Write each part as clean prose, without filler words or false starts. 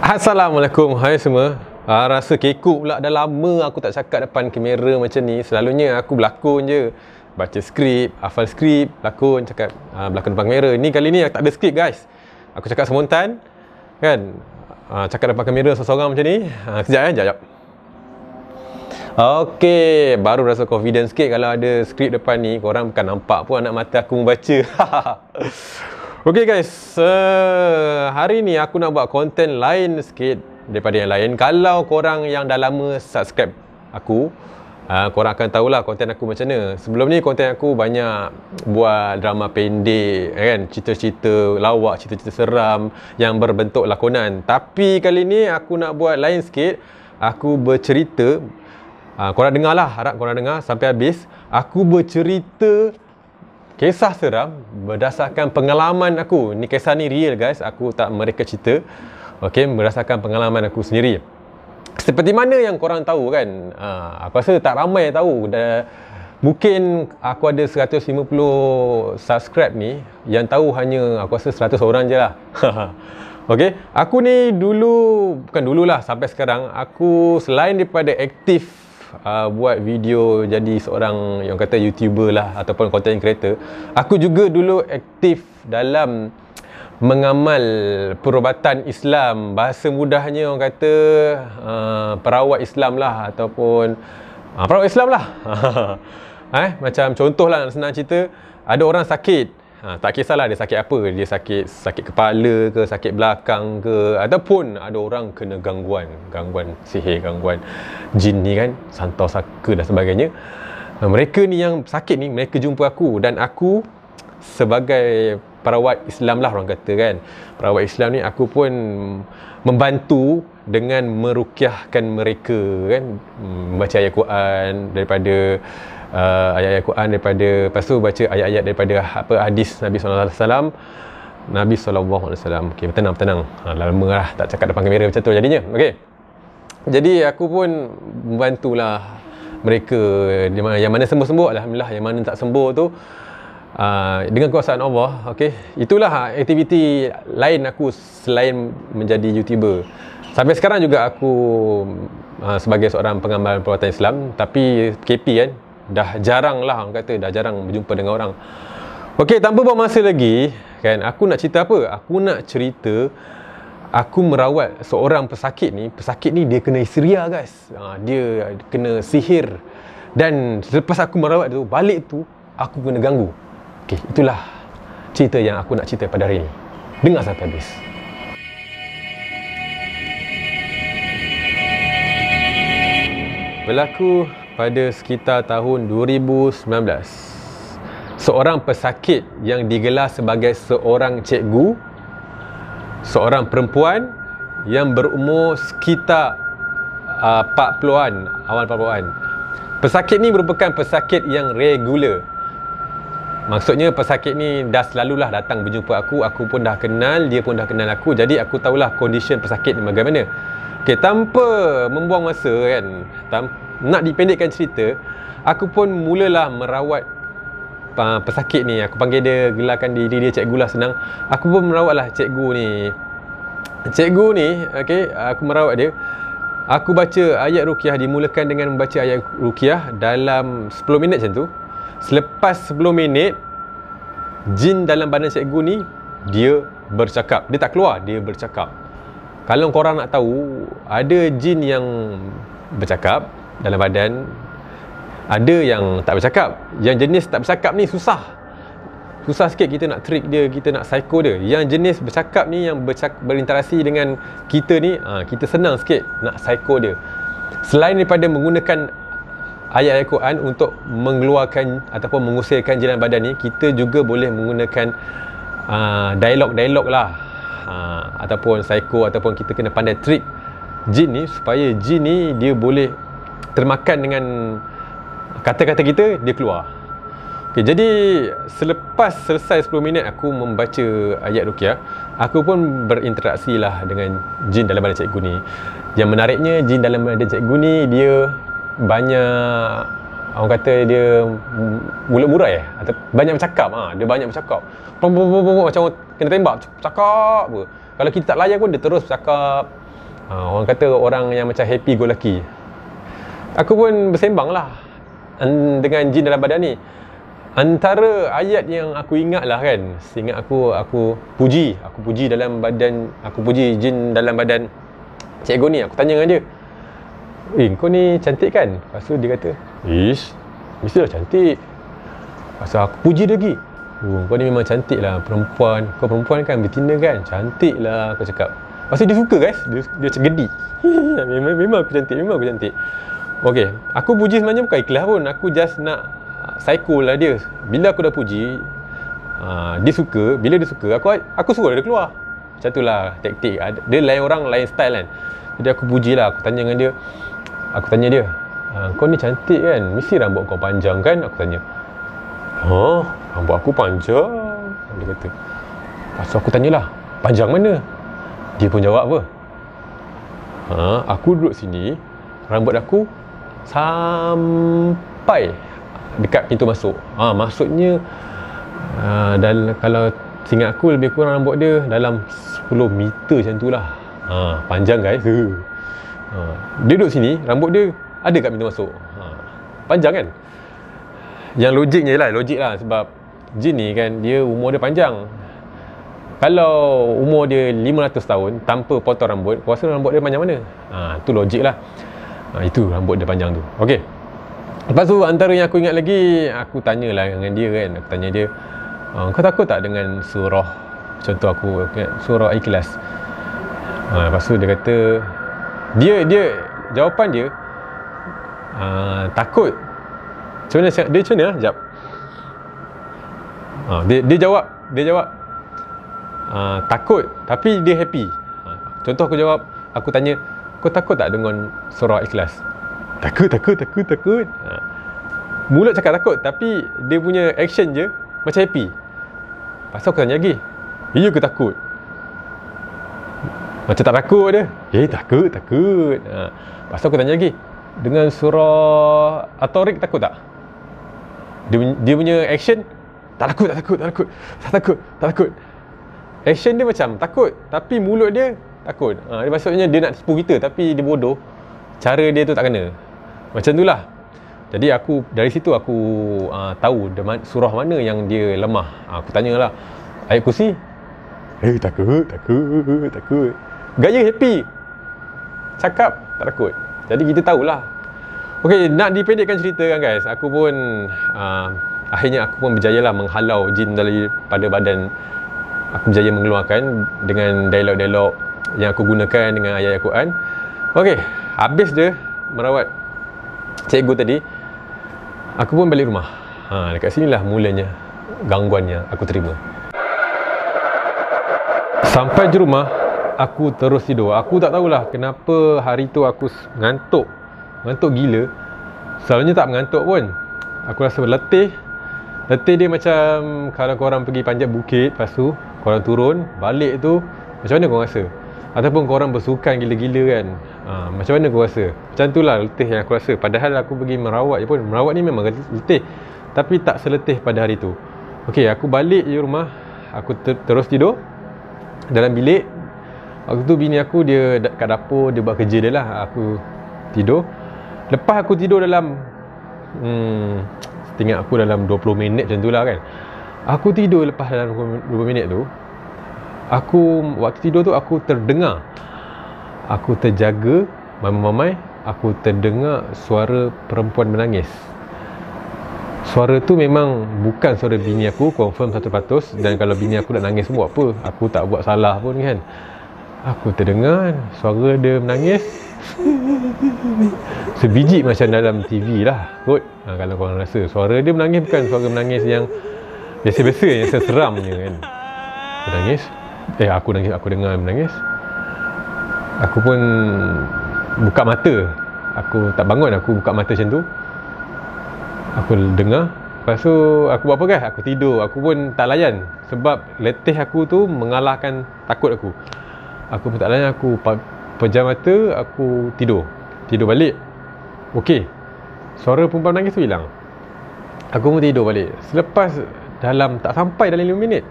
Assalamualaikum, hai semua. Rasa kekok pula, dah lama aku tak cakap depan kamera macam ni. Selalunya aku berlakon je, baca skrip, hafal skrip, berlakon, cakap berlakon depan kamera. Ni kali ni aku tak ada skrip guys. Aku cakap spontan kan, cakap depan kamera seorang-seorang macam ni. Sekejap sekejap. Okey, baru rasa confident sikit kalau ada skrip depan ni. Korang bukan nampak pun anak mata aku membaca. Okey guys, hari ni aku nak buat konten lain sikit daripada yang lain. Kalau korang yang dah lama subscribe aku, korang akan tahulah konten aku macam mana. Sebelum ni konten aku banyak buat drama pendek kan, cerita-cerita lawak, cerita-cerita seram yang berbentuk lakonan. Tapi kali ni aku nak buat lain sikit. Aku bercerita, korang dengar lah, harap korang dengar sampai habis. Aku bercerita kisah seram berdasarkan pengalaman aku. Ni kisah ni real guys, aku tak mereka cerita. Okey, berdasarkan pengalaman aku sendiri. Seperti mana yang korang tahu kan, aku rasa tak ramai yang tahu. Mungkin aku ada 150 subscribe ni, yang tahu hanya aku rasa 100 orang je lah. Okey, aku ni dulu, bukan dululah, sampai sekarang aku selain daripada aktif buat video jadi seorang yang kata YouTuber lah ataupun content creator, aku juga dulu aktif dalam mengamal perubatan Islam. Bahasa mudahnya orang kata perawat Islam lah, ataupun perawat Islam lah. Macam contoh lah, senang cerita, ada orang sakit, tak kisahlah dia sakit apa, dia sakit kepala ke, sakit belakang ke, ataupun ada orang kena gangguan sihir, gangguan jin ni kan, santau saka dan sebagainya. Mereka ni yang sakit ni, mereka jumpa aku, dan aku sebagai perawat Islam lah orang kata kan, perawat Islam ni, aku pun membantu dengan meruqyahkan mereka kan, membaca ayat Quran daripada ayat-ayat Quran daripada, lepas tu baca ayat-ayat daripada hadis Nabi SAW. Nabi SAW. Okey, tenang. Lama lah tak cakap depan kamera macam tu jadinya. Okey, jadi aku pun membantulah mereka yang mana sembuh-sembuh, alhamdulillah. Yang mana tak sembuh tu dengan kuasaan Allah. Okey, itulah aktiviti lain aku selain menjadi YouTuber. Sampai sekarang juga aku sebagai seorang pengamal perubatan Islam, tapi PKP kan, dah jarang lah orang kata, dah jarang berjumpa dengan orang. Okey, tanpa buang masa lagi kan, aku nak cerita apa? Aku nak cerita aku merawat seorang pesakit ni. Pesakit ni dia kena histeria guys, dia kena sihir. Dan selepas aku merawat tu, balik tu aku kena ganggu. Okey, itulah cerita yang aku nak cerita pada hari ni. Dengar sampai habis. Berlaku pada sekitar tahun 2019. Seorang pesakit yang digelar sebagai seorang cikgu, seorang perempuan yang berumur sekitar 40-an, awal 40-an. Pesakit ni merupakan pesakit yang regular. Maksudnya pesakit ni dah selalulah datang berjumpa aku pun dah kenal, dia pun dah kenal aku. Jadi aku tahulah kondisi pesakit ni bagaimana. Okey, tanpa membuang masa kan, nak dipendekkan cerita, aku pun mulalah merawat pesakit ni. Aku panggil dia, gelarkan diri dia cikgu lah, senang. Aku pun merawatlah cikgu ni. Cikgu ni, okey, aku merawat dia. Aku baca ayat ruqyah, dimulakan dengan membaca ayat ruqyah dalam 10 minit macam tu. Selepas 10 minit, jin dalam badan cikgu ni dia bercakap. Dia tak keluar, dia bercakap. Kalau korang nak tahu, ada jin yang bercakap dalam badan, ada yang tak bercakap. Yang jenis tak bercakap ni susah sikit kita nak trick dia, kita nak psycho dia. Yang jenis bercakap ni, yang berinteraksi dengan kita ni, kita senang sikit nak psycho dia. Selain daripada menggunakan ayat-ayat Quran untuk mengeluarkan ataupun mengusirkan jin dalam badan ni, kita juga boleh menggunakan dialog-dialog lah, ataupun psycho, ataupun kita kena pandai trick jin ni supaya jin ni dia boleh termakan dengan kata-kata kita, dia keluar. Okay, jadi selepas selesai 10 minit aku membaca ayat ruqyah, aku pun berinteraksi lah dengan jin dalam badan cikgu ni. Yang menariknya, jin dalam badan cikgu ni dia banyak, orang kata dia mulut murai atau banyak bercakap. Dia banyak bercakap, macam kena tembak, cakap apa. Kalau kita tak layan pun dia terus bercakap. Orang kata orang yang macam happy go lucky. Aku pun bersembang lah dengan jin dalam badan ni. Antara ayat yang aku ingat lah kan, seingat aku puji dalam badan, aku puji jin dalam badan cikgu ni. Aku tanya dengan dia, kau ni cantik kan? Lepas tu dia kata, ish, mestilah cantik. Lepas tu aku puji dia lagi, kau ni memang cantik lah, perempuan. Kau perempuan kan, betina kan, cantik lah, aku cakap. Lepas tu dia suka guys, dia macam gedi. memang aku cantik. Okay, aku puji sebenarnya bukan ikhlas pun, aku just nak psycho lah dia. Bila aku dah puji, dia suka. Bila dia suka, aku suruh dia keluar. Macam tu lah taktik. Dia lain orang, lain style kan. Jadi aku puji lah. Aku tanya dengan dia, kau ni cantik kan? Mesti rambut kau panjang kan? Aku tanya. Rambut aku panjang, dia kata. Lepas tu aku tanyalah, panjang mana? Dia pun jawab apa? Aku duduk sini, rambut aku sampai dekat pintu masuk. Maksudnya kalau seingat aku lebih kurang rambut dia dalam 10 meter macam tu lah. Panjang guys. Dia duduk sini, rambut dia ada kat pintu masuk. Panjang kan? Yang logik lah sebab jin ni kan, dia umur dia panjang. Kalau umur dia 500 tahun tanpa potong rambut, kau rasa rambut dia panjang mana? Tu logik lah. Itu rambut dia panjang tu. Okey. Lepas tu antara yang aku ingat lagi, aku tanyalah dengan dia kan. Aku tanya dia, kau takut tak dengan surah? Contoh aku ingat surah Ikhlas. Lepas tu dia kata, dia jawapan dia, takut. Macam mana? Sekejap. Dia jawab takut tapi dia happy. Contoh aku tanya, kau takut tak dengan surah Ikhlas? Takut. Mulut cakap takut, tapi dia punya action je macam happy. Pasal aku tanya lagi, iya ke takut? Macam tak takut dia. Takut. Pasal aku tanya lagi, dengan surah At-Tariq takut tak? Dia punya action tak takut. Action dia macam takut, tapi mulut dia takut. Dia maksudnya dia nak tipu kita, tapi dia bodoh. Cara dia tu tak kena. Macam tu lah. Jadi dari situ aku tahu surah mana yang dia lemah. Aku tanyalah, ayat kursi? Takut. Gaya happy, cakap tak takut. Jadi kita tahulah. Okey, nak dipendekkan cerita kan guys, aku pun akhirnya aku pun berjaya lah menghalau jin daripada badan. Aku berjaya mengeluarkan dengan dialog-dialog yang aku gunakan dengan ayat Al-Quran. Okey, habis dia merawat cikgu tadi, aku pun balik rumah. Dekat sinilah mulanya gangguan yang aku terima. Sampai di rumah, aku terus tidur. Aku tak tahulah kenapa hari tu aku ngantuk gila. Selalunya tak mengantuk pun. Aku rasa letih dia macam kalau korang pergi panjat bukit, lepas tu korang turun, balik tu macam mana korang rasa? Ataupun korang bersukan gila-gila kan, macam mana korang rasa? Macam tu lah letih yang aku rasa. Padahal aku pergi merawat je pun. Merawat ni memang letih, tapi tak seletih pada hari tu. Okey, aku balik je rumah. Aku terus tidur dalam bilik. Waktu tu bini aku dia kat dapur, dia buat kerja dia lah. Aku tidur. Lepas aku tidur dalam setingkat aku dalam 20 minit macam tu lah kan. Aku tidur lepas dalam 20 minit tu, waktu tidur tu aku terdengar, aku terjaga mamai, aku terdengar suara perempuan menangis. Suara tu memang bukan suara bini aku, confirm 100%. Dan kalau bini aku nak nangis buat apa? Aku tak buat salah pun kan. Aku terdengar suara dia menangis. Sebiji macam dalam TV lah kot. Kalau korang rasa suara dia menangis, bukan suara menangis yang biasa-biasa, yang seramnya kan. Aku nangis, aku dengar menangis. Aku pun buka mata. Aku tak bangun, aku buka mata macam tu. Aku dengar. Lepas tu aku buat apa guys? Aku tidur. Aku pun tak layan, sebab letih aku tu mengalahkan takut aku. Aku pun tak layan, aku pejam mata, aku tidur balik. Okey, suara perempuan menangis tu hilang. Aku pun tidur balik. Selepas tak sampai dalam 5 minit,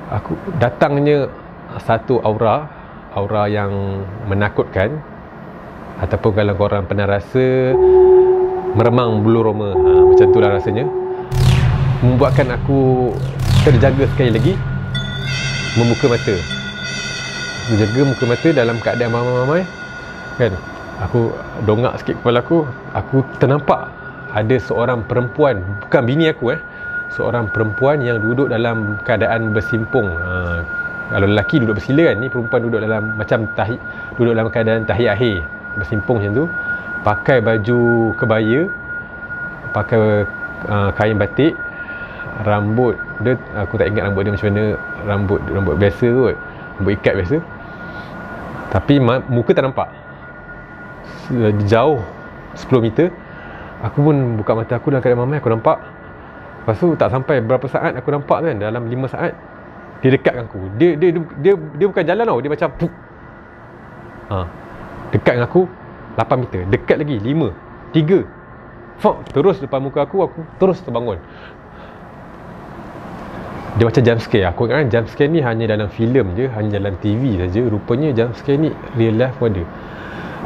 aku datangnya satu aura aura yang menakutkan, ataupun kalau korang pernah rasa meremang bulu roma, macam itulah rasanya, membuatkan aku terjaga sekali lagi membuka mata. Aku jaga muka mata dalam keadaan mamai-mamai kan. Aku dongak sikit kepala aku ternampak ada seorang perempuan, bukan bini aku seorang perempuan yang duduk dalam keadaan bersimpung. Kalau lelaki duduk bersila kan, ni perempuan duduk dalam macam duduk dalam keadaan tahiyat akhir, bersimpung macam tu, pakai baju kebaya, pakai kain batik, rambut dia, aku tak ingat rambut dia macam mana, rambut biasa kot, rambut ikat biasa, tapi muka tak nampak. Jauh 10 meter aku pun buka mata aku dalam keadaan mamai, aku nampak. Lepas tu tak sampai berapa saat aku nampak kan, dalam 5 saat dia dekatkan aku. Dia bukan jalan tau, dia macam puk. Dekat dengan aku 8 meter, dekat lagi 5, 3, fuck, terus depan muka aku terus terbangun. Dia macam jump scare. Aku ingat kan jump scare ni hanya dalam filem je, hanya dalam TV saja. Rupanya jump scare ni real life pun ada.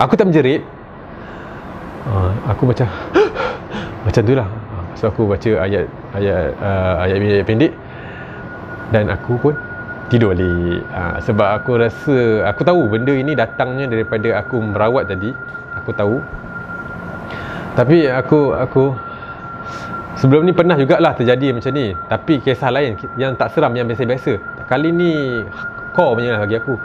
Aku tak menjerit. Aku macam macam tu lah. So aku baca ayat pendek dan aku pun tidur balik. Sebab aku rasa, aku tahu benda ini datangnya daripada aku merawat tadi. Aku tahu. Tapi aku sebelum ni pernah jugalah terjadi macam ni, tapi kisah lain yang tak seram, yang biasa-biasa. Kali ni core punya lah bagi aku.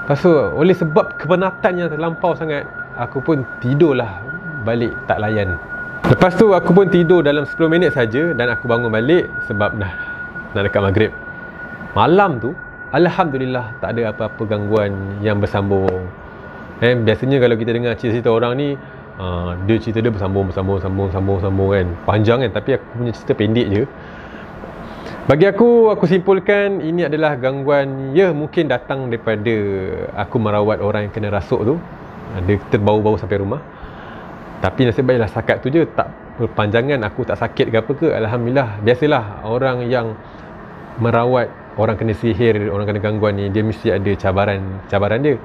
Lepas tu oleh sebab kepenatan yang terlampau sangat, aku pun tidurlah balik, tak layan. Lepas tu aku pun tidur dalam 10 minit saja dan aku bangun balik sebab dah nak dekat maghrib. Malam tu alhamdulillah tak ada apa-apa gangguan yang bersambung. Biasanya kalau kita dengar cerita orang ni, dia cerita dia bersambung kan, panjang kan, tapi aku punya cerita pendek je. Bagi aku simpulkan ini adalah gangguan, mungkin datang daripada aku merawat orang yang kena rasuk tu. Dia terbau-bau sampai rumah. Tapi nasib baiklah setakat tu je, tak berpanjangan, aku tak sakit ke apa ke. Alhamdulillah. Biasalah orang yang merawat orang kena sihir, orang kena gangguan ni, dia mesti ada cabaran dia.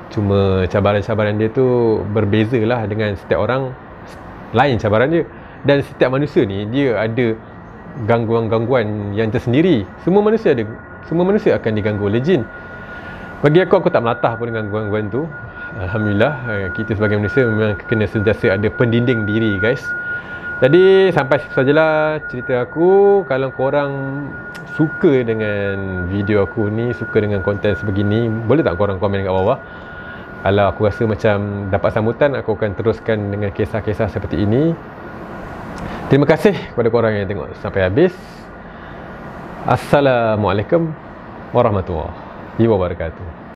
Cuma cabaran dia tu berbezalah dengan setiap orang, lain cabaran dia. Dan setiap manusia ni dia ada gangguan-gangguan yang tersendiri. Semua manusia akan diganggu oleh jin. Bagi aku tak melatah pun dengan gangguan tu. Alhamdulillah, kita sebagai manusia memang kena sentiasa ada pendinding diri, guys. Jadi sampai situ sajalah cerita aku. Kalau korang suka dengan video aku ni, suka dengan konten sebegini, boleh tak korang komen kat bawah. Kalau aku rasa macam dapat sambutan, aku akan teruskan dengan kisah-kisah seperti ini. Terima kasih kepada korang yang tengok sampai habis. Assalamualaikum warahmatullahi wabarakatuh.